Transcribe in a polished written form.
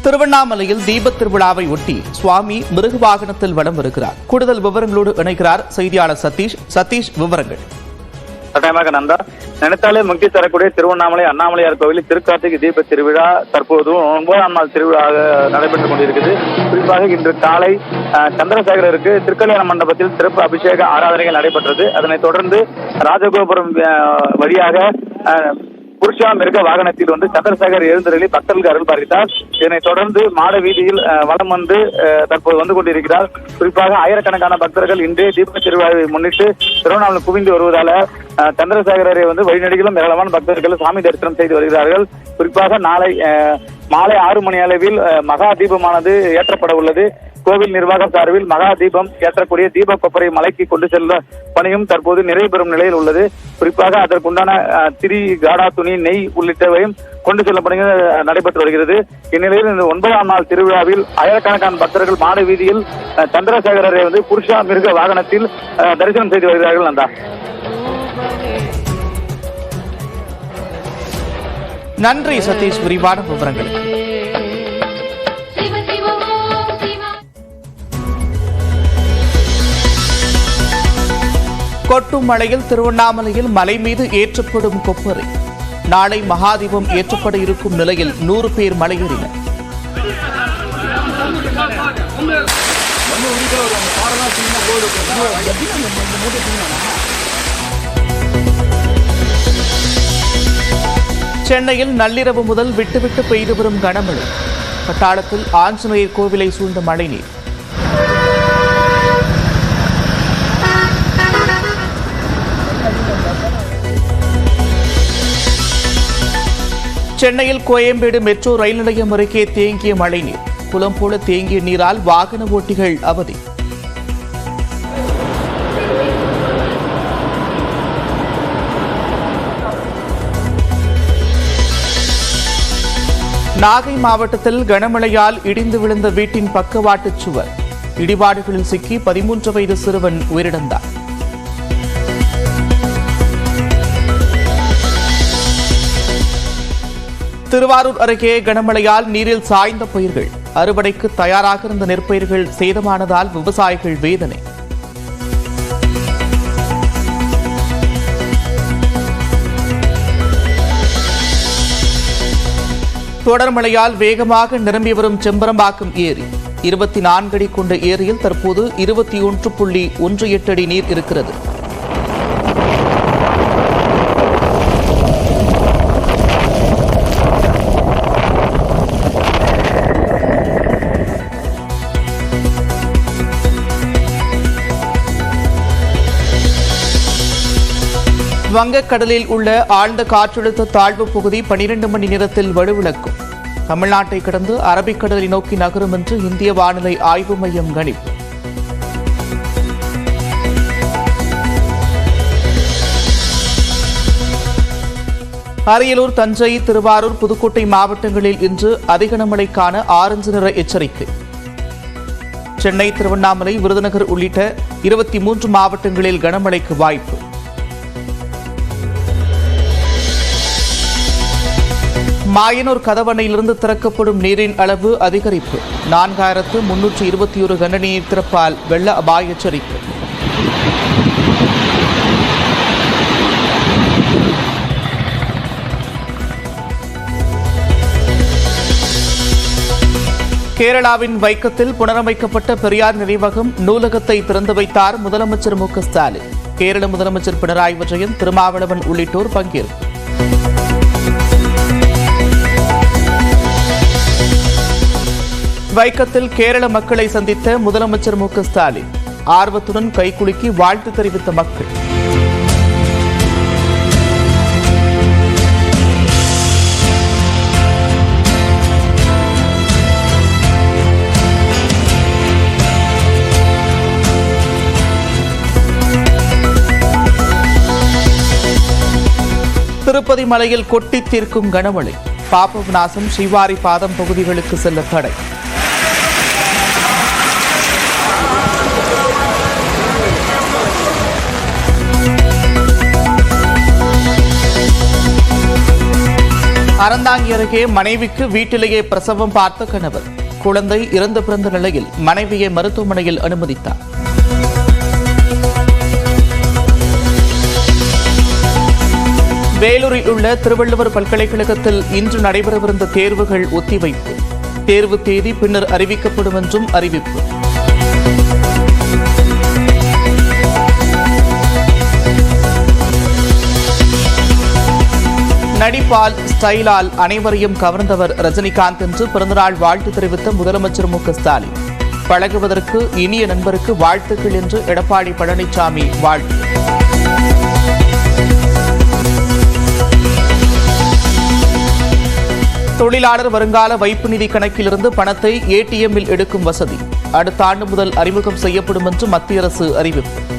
திருவண்ணாமலையில் தீபத் திருவிழாவை ஒட்டி சுவாமி மிருக வாகனத்தில் வலம் வருகிறார். கூடுதல் விவரங்களோடு இணைக்கிறார் செய்தியாளர் சதீஷ். சதீஷ், விவரங்கள். கட்டாயமாக நந்தா, நினைத்தாலே முக்தி தரக்கூடிய திருவண்ணாமலை அண்ணாமலையார் கோவிலில் திருக்கார்த்திகை தீப திருவிழா தற்போது 9ஆம் நாள் திருவிழாவாக நடைபெற்றுக் கொண்டிருக்கிறது. குறிப்பாக இன்று காலை சந்திரசேகரருக்கு திருக்கல்யாண மண்டபத்தில் சிறப்பு அபிஷேக ஆராதனைகள் நடைபெற்றது. அதனைத் தொடர்ந்து ராஜகோபுரம் வழியாக புருஷா மிருக வாகனத்தில் சந்திரசேகர் எழுந்தருளி பக்தர்களுக்கு அருள் பார்த்தார். இதனைத் தொடர்ந்து மாட வீதியில் வலம் வந்து தற்போது வந்து கொண்டிருக்கிறார். குறிப்பாக ஆயிரக்கணக்கான பக்தர்கள் இன்றே தீப திருவிழாவை முன்னிட்டு திருவண்ணாமலை குவிந்து வருவதால சந்திரசேகரரை வழிநெடுகிலும் ஏராளமான பக்தர்கள் சாமி தரிசனம் செய்து வருகிறார்கள். குறிப்பாக நாளை மாலை 6 மணி அளவில் மகா தீபமானது ஏற்றப்பட உள்ளது. கோவில் நிர்வாகம் சார்பில் மகா தீபம் ஏற்றக்கூடிய தீப கொப்பரை மலைக்கு கொண்டு செல்ல பணியும் தற்போது நிறைவு பெறும் நிலையில் உள்ளது. குறிப்பாக அதற்குண்டான திரி, காடா, துணி, நெய் உள்ளிட்டவையும் கொண்டு செல்ல பணிகள் நடைபெற்று வருகிறது. இந்நிலையில் இந்த 9ஆம் நாள் திருவிழாவில் ஆயிரக்கணக்கான பக்தர்கள் மாட வீதியில் சந்திரசேகரரை புருஷா மிருக வாகனத்தில் தரிசனம் செய்து வருகிறார்கள். நந்தா, நன்றி சதீஷ், விரிவான விவரங்கள். கொட்டும் மழையில் திருவண்ணாமலையில் மலை மீது ஏற்றப்படும் கொப்பரை. நாளை மகாதீபம் ஏற்றப்பட இருக்கும் நிலையில் 100 பேர் மலையேறினர். சென்னையில் நள்ளிரவு முதல் விட்டுவிட்டு பெய்து வரும் கனமழை. பட்டாளத்தில் ஆஞ்சநேயர் கோவிலை சூழ்ந்த மழைநீர். சென்னையில் கோயம்பேடு மெட்ரோ ரயில் நிலையம் அருகே தேங்கிய மழைநீர். குளம் போல தேங்கிய நீரால் வாகன ஓட்டிகள் அவதி. நாகை மாவட்டத்தில் கனமழையால் இடிந்து விழுந்த வீட்டின் பக்கவாட்டு சுவர். இடிபாடுகளில் சிக்கி 13 வயது சிறுவன் உயிரிழந்தார். திருவாரூர் அருகே கனமழையால் நீரில் சாய்ந்த பயிர்கள். அறுவடைக்கு தயாராக இருந்த நெற்பயிர்கள் சேதமானதால் விவசாயிகள் வேதனை. தொடர் மழையால் வேகமாக நிரம்பி வரும் செம்பரம்பாக்கம் ஏரி. 24 அடி கொண்ட ஏரியில் தற்போது 21.18 அடி நீர் இருக்கிறது. வங்கக்கடலில் உள்ள ஆழ்ந்த காற்றழுத்த தாழ்வு பகுதி 12 மணி நேரத்தில் வலுவிழக்கும். தமிழ்நாட்டை கடந்து அரபிக்கடலை நோக்கி நகரும் என்று இந்திய வானிலை ஆய்வு மையம் கணிப்பு. அரியலூர், தஞ்சை, திருவாரூர், புதுக்கோட்டை மாவட்டங்களில் இன்று அதிக கனமழைக்கான ஆரஞ்சு நிற எச்சரிக்கை. சென்னை, திருவண்ணாமலை, விருதுநகர் உள்ளிட்ட 23 மாவட்டங்களில் கனமழைக்கு வாய்ப்பு. மாயனூர் கதவணையிலிருந்து திறக்கப்படும் நீரின் அளவு அதிகரிப்பு. 4321 கனநீர் திறப்பால் வெள்ள அபாய எச்சரிக்கை. கேரளாவின் வைக்கத்தில் புனரமைக்கப்பட்ட பெரியார் நினைவகம், நூலகத்தை திறந்து வைத்தார் முதலமைச்சர் மு.க. ஸ்டாலின். கேரள முதலமைச்சர் பினராயி விஜயன், திருமாவளவன் உள்ளிட்டோர் பங்கேற்பு. வைக்கத்தில் கேரள மக்களை சந்தித்த முதலமைச்சர் மு.க. ஸ்டாலின். ஆர்வத்துடன் கைகுலுக்கி வாழ்த்து தெரிவித்த மக்கள். திருப்பதி மலையில் கொட்டி தீர்க்கும் கனமழை. பாபநாசம், ஸ்ரீவாரி பாதம் பகுதிகளுக்கு செல்ல தடை. அறந்தாங்கி அருகே மனைவிக்கு வீட்டிலேயே பிரசவம் பார்த்த கணவர் குழந்தை இறந்து பிறந்த நிலையில் மனைவியை மருத்துவமனையில் அனுமதித்தார். வேலூரில் உள்ள திருவள்ளுவர் பல்கலைக்கழகத்தில் இன்று நடைபெறவிருந்த தேர்வுகள் ஒத்திவைப்பு. தேர்வு தேதி பின்னர் அறிவிக்கப்படும் என்றும் அறிவிப்பு. நடிப்பால் ஸ்டைலால் அனைவரையும் கவர்ந்தவர் ரஜினிகாந்த் என்று பிறந்தநாள் வாழ்த்து தெரிவித்த முதலமைச்சர் மு.க.ஸ்டாலின். பழகுவதற்கு இனிய நண்பருக்கு வாழ்த்துக்கள் என்று எடப்பாடி பழனிசாமி வாழ்த்து. தொழிலாளர் வருங்கால வைப்பு நிதி கணக்கிலிருந்து பணத்தை ஏடிஎம்மில் எடுக்கும் வசதி அடுத்த ஆண்டு முதல் அறிமுகம் செய்யப்படும் என்று மத்திய அரசு அறிவிப்பு.